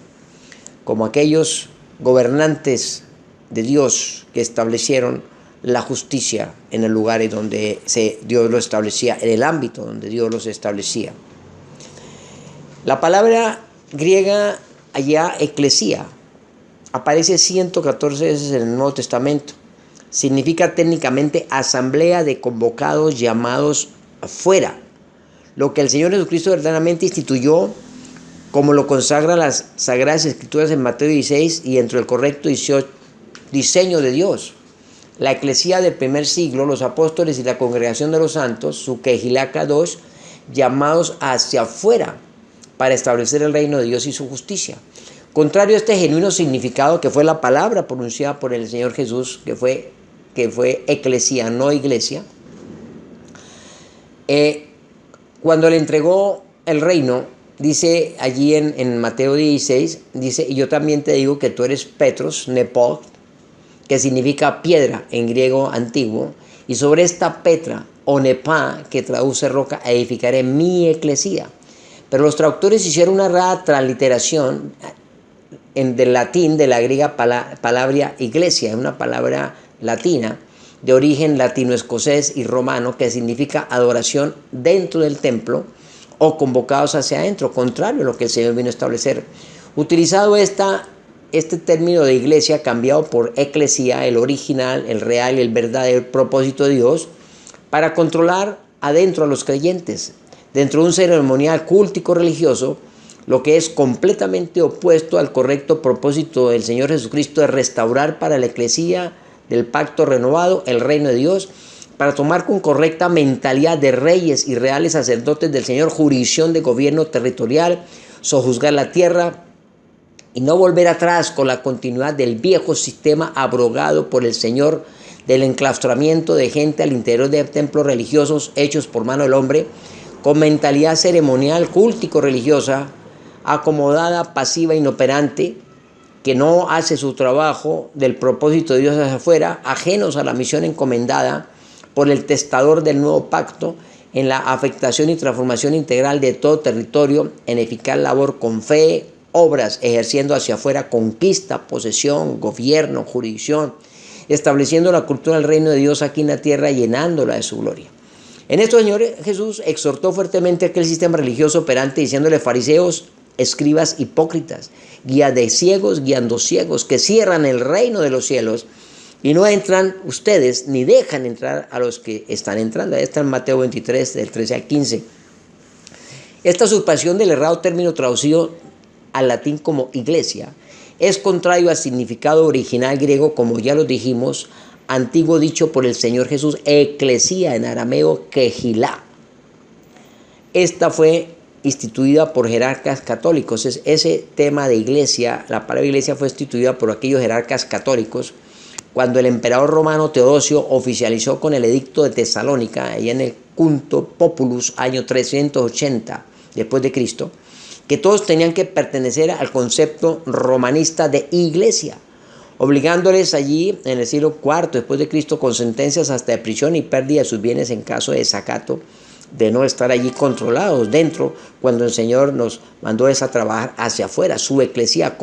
Speaker 1: como aquellos gobernantes de Dios que establecieron la justicia en el lugar en donde Dios lo establecía, en el ámbito donde Dios los establecía. La palabra griega allá eclesía aparece 114 veces en el Nuevo Testamento. Significa técnicamente asamblea de convocados llamados afuera. Lo que el Señor Jesucristo verdaderamente instituyó, como lo consagran las Sagradas Escrituras en Mateo 16 y dentro del correcto diseño de Dios. La eclesía del primer siglo, los apóstoles y la congregación de los santos, su Kehilá Kadosh, llamados hacia afuera para establecer el reino de Dios y su justicia. Contrario a este genuino significado que fue la palabra pronunciada por el Señor Jesús, que fue eclesía, no iglesia, cuando le entregó el reino, dice allí en Mateo 16, dice, y yo también te digo que tú eres Petros, Nepot, que significa piedra en griego antiguo, y sobre esta Petra, o Nepá, que traduce roca, edificaré mi eclesía. Pero los traductores hicieron una rara transliteración del latín, de la griega palabra iglesia, una palabra latina, de origen latino-escocés y romano, que significa adoración dentro del templo o convocados hacia adentro, contrario a lo que el Señor vino a establecer. Utilizado este término de iglesia, cambiado por eclesía, el original, el real y el verdadero propósito de Dios, para controlar adentro a los creyentes, dentro de un ceremonial cultico religioso, lo que es completamente opuesto al correcto propósito del Señor Jesucristo de restaurar para la eclesía del pacto renovado el reino de Dios, para tomar con correcta mentalidad de reyes y reales sacerdotes del Señor jurisdicción de gobierno territorial, sojuzgar la tierra y no volver atrás con la continuidad del viejo sistema abrogado por el Señor del enclaustramiento de gente al interior de templos religiosos hechos por mano del hombre, con mentalidad ceremonial, cultico religiosa, acomodada, pasiva, inoperante, que no hace su trabajo del propósito de Dios hacia afuera, ajenos a la misión encomendada por el testador del nuevo pacto en la afectación y transformación integral de todo territorio en eficaz labor con fe, obras, ejerciendo hacia afuera conquista, posesión, gobierno, jurisdicción, estableciendo la cultura del reino de Dios aquí en la tierra, llenándola de su gloria. En esto el Señor Jesús exhortó fuertemente a aquel sistema religioso operante, diciéndole: fariseos, escribas hipócritas, guiando ciegos, que cierran el reino de los cielos y no entran ustedes, ni dejan entrar a los que están entrando. Ahí está en Mateo 23, del 13 al 15. Esta usurpación del errado término traducido al latín como iglesia es contrario al significado original griego, como ya lo dijimos, antiguo dicho por el Señor Jesús, eclesía en arameo, Kehilá. Esta fue instituida por jerarcas católicos. Ese tema de iglesia, la palabra iglesia fue instituida por aquellos jerarcas católicos cuando el emperador romano Teodosio oficializó con el edicto de Tesalónica, allá en el Quinto Populus, año 380 después de Cristo, que todos tenían que pertenecer al concepto romanista de iglesia, obligándoles allí en el siglo IV después de Cristo con sentencias hasta de prisión y pérdida de sus bienes en caso de desacato, de no estar allí controlados dentro, cuando el Señor nos mandó a trabajar hacia afuera, su eclesía.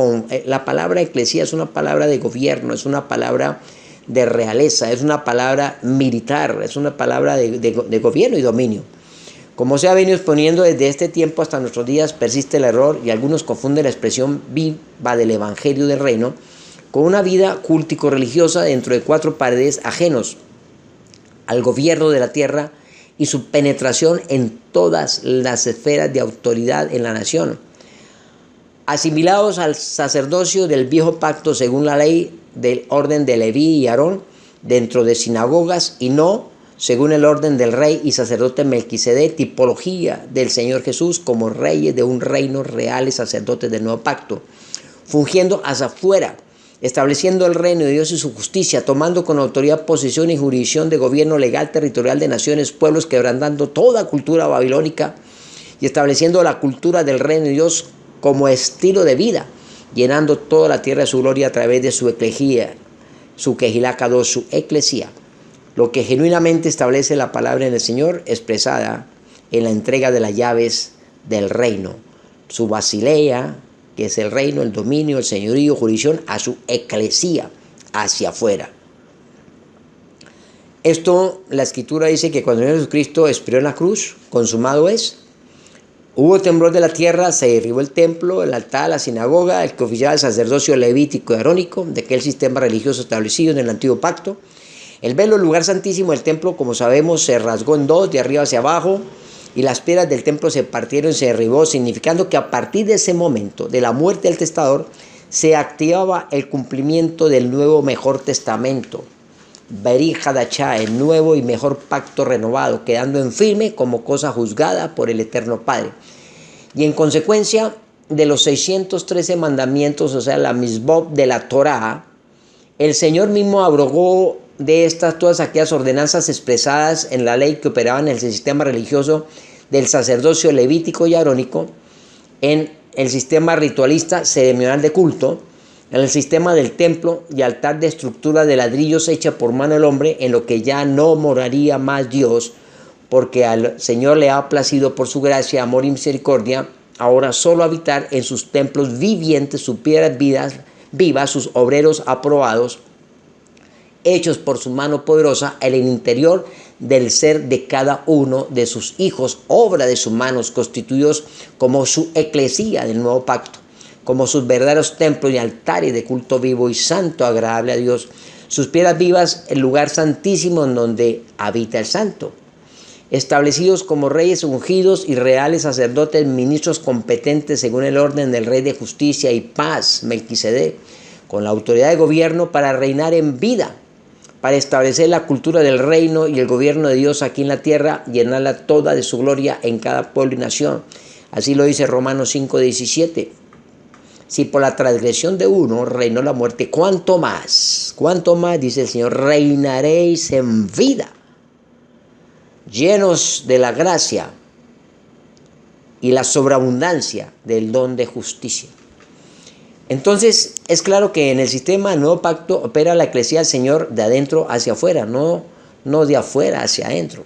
Speaker 1: La palabra eclesía es una palabra de gobierno, es una palabra de realeza, es una palabra militar, es una palabra de gobierno y dominio. Como se ha venido exponiendo desde este tiempo hasta nuestros días, persiste el error y algunos confunden la expresión viva del Evangelio del Reino con una vida cultico-religiosa dentro de cuatro paredes, ajenos al gobierno de la tierra y su penetración en todas las esferas de autoridad en la nación, asimilados al sacerdocio del viejo pacto según la ley del orden de Leví y Aarón dentro de sinagogas, y no según el orden del rey y sacerdote Melquisedec, tipología del Señor Jesús como reyes de un reino real y sacerdotes del nuevo pacto, fungiendo hacia afuera, estableciendo el reino de Dios y su justicia, tomando con autoridad posesión y jurisdicción de gobierno legal territorial de naciones, pueblos, quebrantando toda cultura babilónica y estableciendo la cultura del reino de Dios como estilo de vida, llenando toda la tierra de su gloria a través de su eclesía, su Kehilá Kadosh, su eclesía, lo que genuinamente establece la palabra del Señor expresada en la entrega de las llaves del reino, su basileia, que es el reino, el dominio, el señorío, jurisdicción, a su eclesía, hacia afuera. Esto, la Escritura dice que cuando el Señor Jesucristo expiró en la cruz, consumado es, Hubo temblor de la tierra, se derribó el templo, el altar, la sinagoga, el que oficiaba el sacerdocio levítico y arónico de aquel sistema religioso establecido en el antiguo pacto. El velo del lugar santísimo del templo, como sabemos, se rasgó en dos, de arriba hacia abajo, y las piedras del templo se partieron y se derribó, significando que a partir de ese momento, de la muerte del testador, se activaba el cumplimiento del nuevo mejor testamento, Beri Hadachá, el nuevo y mejor pacto renovado, quedando en firme como cosa juzgada por el Eterno Padre. Y en consecuencia de los 613 mandamientos, o sea, la misbot de la Torá, el Señor mismo abrogó de estas todas aquellas ordenanzas expresadas en la ley que operaban en el sistema religioso del sacerdocio levítico y arónico, en el sistema ritualista ceremonial de culto, en el sistema del templo y altar de estructura de ladrillos hecha por mano del hombre, en lo que ya no moraría más Dios, porque al Señor le ha placido por su gracia, amor y misericordia, ahora solo habitar en sus templos vivientes, sus piedras vivas, sus obreros aprobados, hechos por su mano poderosa en el interior del ser de cada uno de sus hijos, obra de sus manos, constituidos como su eclesía del nuevo pacto, como sus verdaderos templos y altares de culto vivo y santo, agradable a Dios. Sus piedras vivas, el lugar santísimo en donde habita el santo. Establecidos como reyes ungidos y reales sacerdotes, ministros competentes según el orden del Rey de Justicia y Paz, Melquisedec, con la autoridad de gobierno para reinar en vida, para establecer la cultura del reino y el gobierno de Dios aquí en la tierra, llenarla toda de su gloria en cada pueblo y nación. Así lo dice Romanos 5:17. Si por la transgresión de uno reinó la muerte, cuánto más, dice el Señor, reinaréis en vida, llenos de la gracia y la sobreabundancia del don de justicia. Entonces, es claro que en el sistema del nuevo pacto opera la eclesía del Señor de adentro hacia afuera, no de afuera hacia adentro.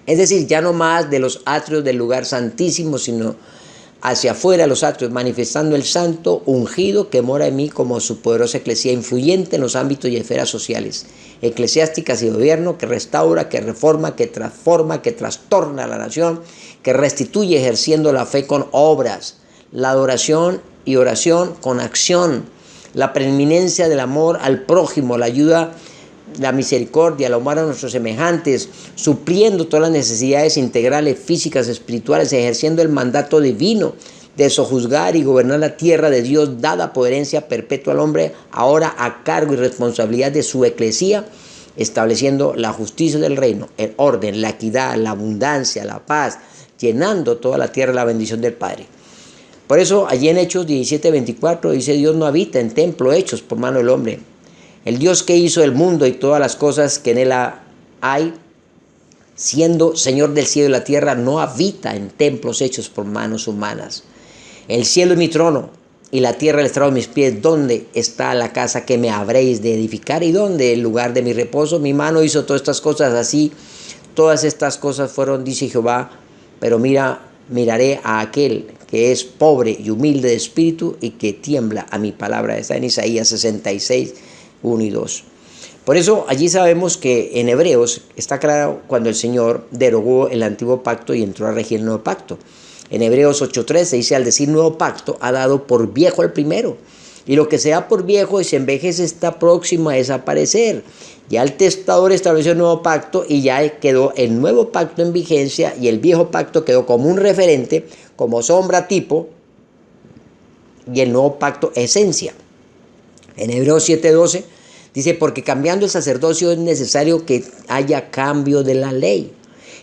Speaker 1: Es decir, ya no más de los atrios del lugar santísimo, sino hacia afuera los atrios, manifestando el santo ungido que mora en mí como su poderosa eclesía, influyente en los ámbitos y esferas sociales, eclesiásticas y gobierno, que restaura, que reforma, que transforma, que trastorna a la nación, que restituye ejerciendo la fe con obras, la adoración y oración con acción, la preeminencia del amor al prójimo, la ayuda, la misericordia, el amor a nuestros semejantes, supliendo todas las necesidades integrales, físicas, espirituales, ejerciendo el mandato divino de sojuzgar y gobernar la tierra de Dios, dada por herencia perpetua al hombre, ahora a cargo y responsabilidad de su eclesía, estableciendo la justicia del reino, el orden, la equidad, la abundancia, la paz, llenando toda la tierra la bendición del Padre. Por eso, allí en Hechos 17:24 dice: Dios no habita en templos hechos por mano del hombre. El Dios que hizo el mundo y todas las cosas que en él hay, siendo Señor del cielo y la tierra, no habita en templos hechos por manos humanas. El cielo es mi trono y la tierra el estrado de mis pies. ¿Dónde está la casa que me habréis de edificar? ¿Y dónde el lugar de mi reposo? Mi mano hizo todas estas cosas así. Todas estas cosas fueron, dice Jehová, pero miraré a aquel que es pobre y humilde de espíritu y que tiembla a mi palabra. Está en Isaías 66, 1 y 2. Por eso allí sabemos que en Hebreos está claro cuando el Señor derogó el antiguo pacto y entró a regir el nuevo pacto. En Hebreos 8:3 se dice: al decir nuevo pacto, ha dado por viejo el primero, y lo que se da por viejo y se envejece está próximo a desaparecer. Ya el testador estableció el nuevo pacto y ya quedó el nuevo pacto en vigencia, y el viejo pacto quedó como un referente, como sombra tipo, y el nuevo pacto esencia. En Hebreos 7:12 dice: porque cambiando el sacerdocio es necesario que haya cambio de la ley.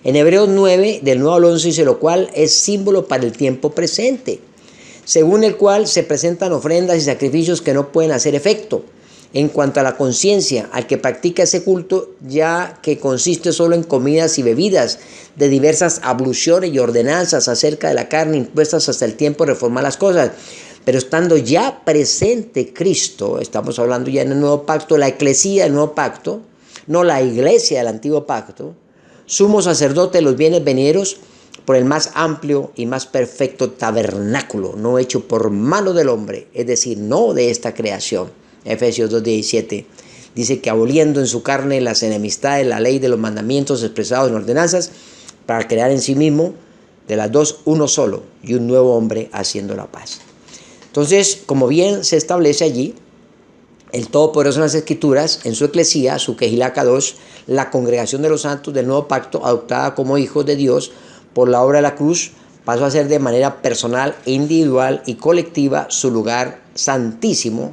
Speaker 1: En Hebreos 9, del 9 al 11 dice: lo cual es símbolo para el tiempo presente, según el cual se presentan ofrendas y sacrificios que no pueden hacer efecto en cuanto a la conciencia al que practica ese culto, ya que consiste solo en comidas y bebidas de diversas abluciones y ordenanzas acerca de la carne impuestas hasta el tiempo de reformar las cosas. Pero estando ya presente Cristo, estamos hablando ya en el nuevo pacto, la eclesía del nuevo pacto, no la iglesia del antiguo pacto, sumo sacerdote de los bienes venideros, por el más amplio y más perfecto tabernáculo, no hecho por mano del hombre, es decir, no de esta creación. Efesios 2:17 dice que aboliendo en su carne las enemistades, la ley de los mandamientos expresados en ordenanzas, para crear en sí mismo de las dos uno solo y un nuevo hombre haciendo la paz. Entonces, como bien se establece allí, el Todopoderoso en las Escrituras, en su eclesía, su Kehilá Kadosh, la congregación de los santos del nuevo pacto, adoptada como hijos de Dios por la obra de la cruz, pasó a ser de manera personal, individual y colectiva su lugar santísimo,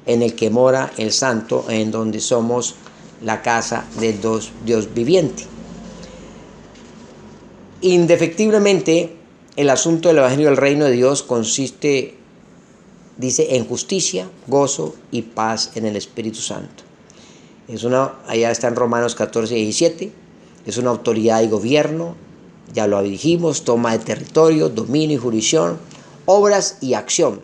Speaker 1: en el que mora el santo, en donde somos la casa del Dios viviente. Indefectiblemente, el asunto del Evangelio del Reino de Dios consiste, dice, en justicia, gozo y paz en el Espíritu Santo. Allá está en Romanos 14, 17, es una autoridad y gobierno, ya lo dijimos, toma de territorio, dominio y jurisdicción, obras y acción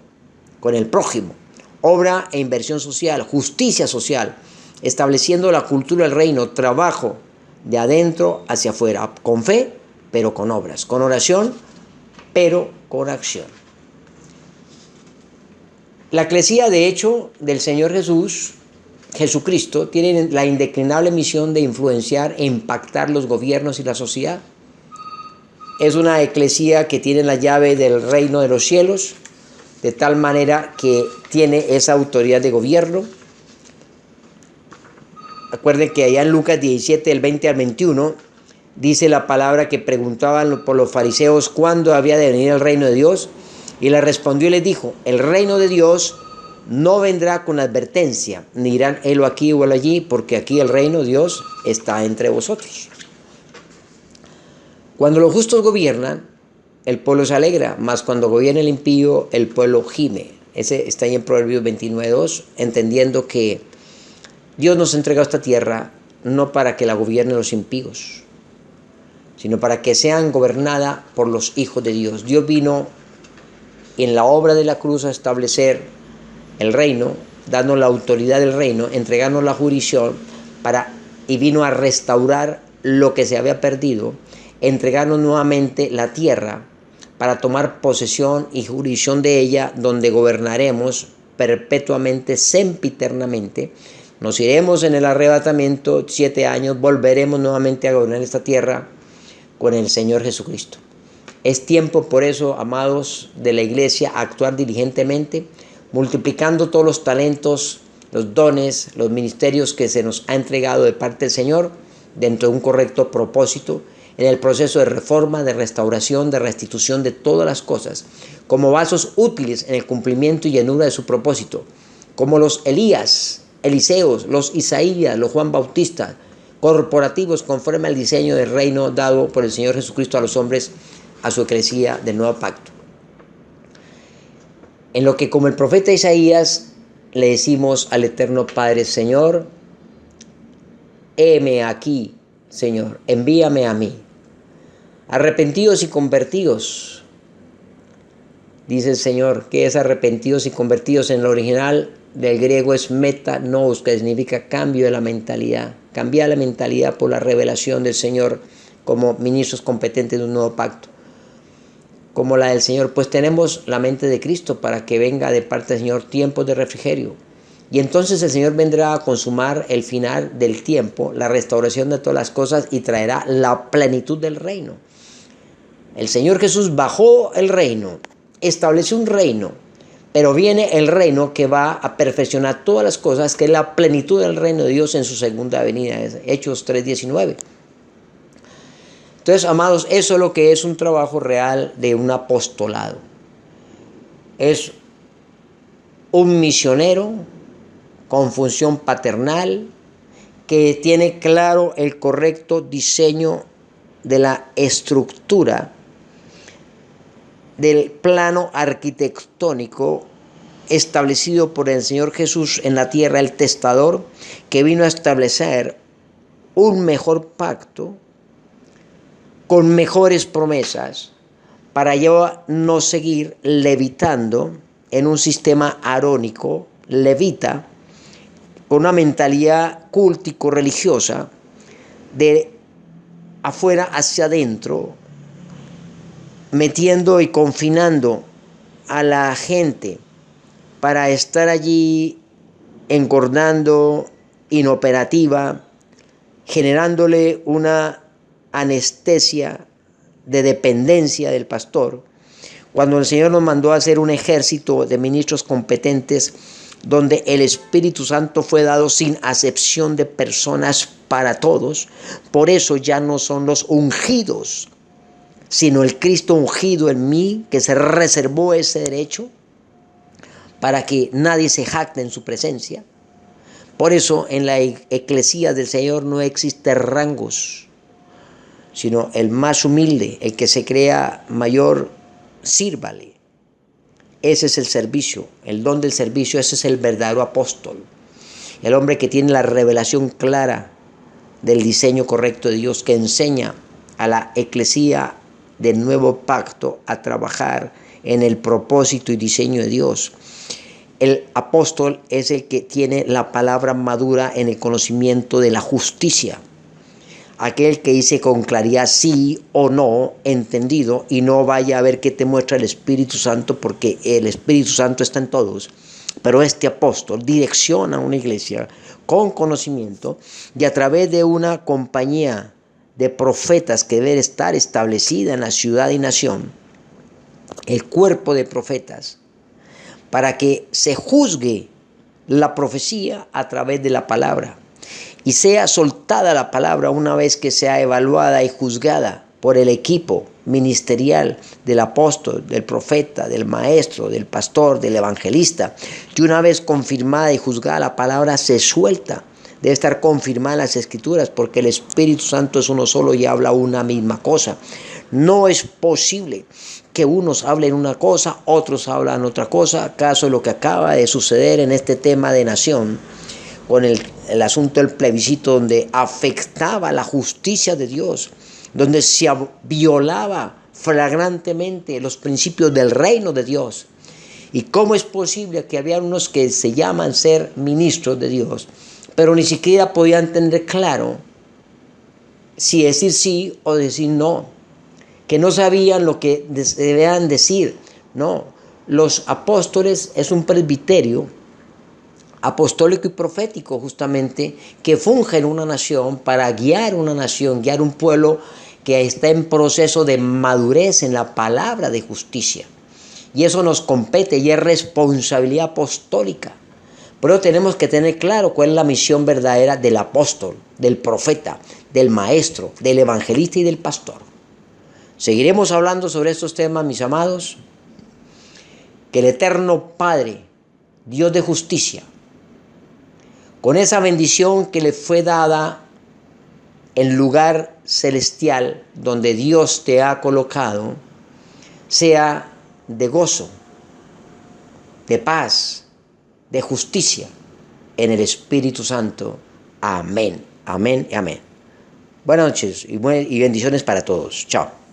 Speaker 1: con el prójimo, obra e inversión social, justicia social, estableciendo la cultura del reino, trabajo de adentro hacia afuera, con fe, pero con obras, con oración, pero con acción. La eclesía, de hecho, del Señor Jesucristo, tiene la indeclinable misión de influenciar e impactar los gobiernos y la sociedad. Es una eclesía que tiene la llave del reino de los cielos, de tal manera que tiene esa autoridad de gobierno. Acuerden que allá en Lucas 17, del 20 al 21, dice la palabra que preguntaban por los fariseos cuándo había de venir el reino de Dios, y le respondió y les dijo: el reino de Dios no vendrá con advertencia, ni dirán helo aquí o helo allí, porque aquí el reino de Dios está entre vosotros. Cuando los justos gobiernan, el pueblo se alegra, mas cuando gobierna el impío, el pueblo gime. Ese está ahí en Proverbios 29:2, entendiendo que Dios nos ha entregado esta tierra no para que la gobiernen los impíos, sino para que sean gobernada por los hijos de Dios. Dios vino en la obra de la cruz a establecer el reino, darnos la autoridad del reino, entregarnos la jurisdicción y vino a restaurar lo que se había perdido, entregarnos nuevamente la tierra para tomar posesión y jurisdicción de ella, donde gobernaremos perpetuamente, sempiternamente. Nos iremos en el arrebatamiento 7 años, volveremos nuevamente a gobernar esta tierra con el Señor Jesucristo. Es tiempo, por eso, amados de la iglesia, actuar diligentemente, multiplicando todos los talentos, los dones, los ministerios que se nos ha entregado de parte del Señor, dentro de un correcto propósito, en el proceso de reforma, de restauración, de restitución de todas las cosas, como vasos útiles en el cumplimiento y llenura de su propósito, como los Elías, Eliseos, los Isaías, los Juan Bautista, corporativos conforme al diseño del reino dado por el Señor Jesucristo a los hombres, a su eclesía del nuevo pacto. En lo que, como el profeta Isaías, le decimos al eterno Padre: Señor, heme aquí, Señor, envíame a mí. Arrepentidos y convertidos, dice el Señor. ¿Qué es arrepentidos y convertidos? En el original del griego es metanoos, que significa cambio de la mentalidad. Cambiar la mentalidad por la revelación del Señor como ministros competentes de un nuevo pacto, como la del Señor. Pues tenemos la mente de Cristo para que venga de parte del Señor tiempos de refrigerio. Y entonces el Señor vendrá a consumar el final del tiempo, la restauración de todas las cosas, y traerá la plenitud del reino. El Señor Jesús bajó el reino, estableció un reino, pero viene el reino que va a perfeccionar todas las cosas, que es la plenitud del reino de Dios en su segunda venida. Hechos 3:19. Entonces, amados, eso es lo que es un trabajo real de un apostolado. Es un misionero con función paternal que tiene claro el correcto diseño de la estructura del plano arquitectónico establecido por el Señor Jesús en la tierra, el testador, que vino a establecer un mejor pacto con mejores promesas para ya no seguir levitando en un sistema arónico, levita, con una mentalidad cultico-religiosa de afuera hacia adentro, metiendo y confinando a la gente para estar allí engordando, inoperativa, generándole una anestesia de dependencia del pastor, cuando el Señor nos mandó a hacer un ejército de ministros competentes, donde el Espíritu Santo fue dado sin acepción de personas para todos. Por eso ya no son los ungidos, sino el Cristo ungido en mí, que se reservó ese derecho para que nadie se jacte en su presencia. Por eso en la eclesía del Señor no existe rangos, sino el más humilde, el que se crea mayor, sírvale. Ese es el servicio, el don del servicio, ese es el verdadero apóstol. El hombre que tiene la revelación clara del diseño correcto de Dios, que enseña a la eclesía del nuevo pacto a trabajar en el propósito y diseño de Dios. El apóstol es el que tiene la palabra madura en el conocimiento de la justicia. Aquel que dice con claridad sí o no, entendido, y no vaya a ver qué te muestra el Espíritu Santo, porque el Espíritu Santo está en todos. Pero este apóstol direcciona una iglesia con conocimiento y a través de una compañía de profetas que debe estar establecida en la ciudad y nación, el cuerpo de profetas, para que se juzgue la profecía a través de la palabra y sea soltada la palabra una vez que sea evaluada y juzgada por el equipo ministerial del apóstol, del profeta, del maestro, del pastor, del evangelista. Y una vez confirmada y juzgada la palabra se suelta. Debe estar confirmada en las Escrituras, porque el Espíritu Santo es uno solo y habla una misma cosa. No es posible que unos hablen una cosa, otros hablan otra cosa. Caso de lo que acaba de suceder en este tema de nación, con el asunto del plebiscito, donde afectaba la justicia de Dios, donde se violaba flagrantemente los principios del reino de Dios. ¿Y cómo es posible que había unos que se llaman ser ministros de Dios, pero ni siquiera podían tener claro si decir sí o decir no? Que no sabían lo que debían decir. No, los apóstoles es un presbiterio apostólico y profético, justamente, que funge en una nación para guiar una nación, guiar un pueblo que está en proceso de madurez en la palabra de justicia. Y eso nos compete y es responsabilidad apostólica. Pero tenemos que tener claro cuál es la misión verdadera del apóstol, del profeta, del maestro, del evangelista y del pastor. Seguiremos hablando sobre estos temas, mis amados. Que el eterno Padre, Dios de justicia, con esa bendición que le fue dada en lugar celestial donde Dios te ha colocado, sea de gozo, de paz, de justicia en el Espíritu Santo. Amén, amén y amén. Buenas noches y bendiciones para todos. Chao.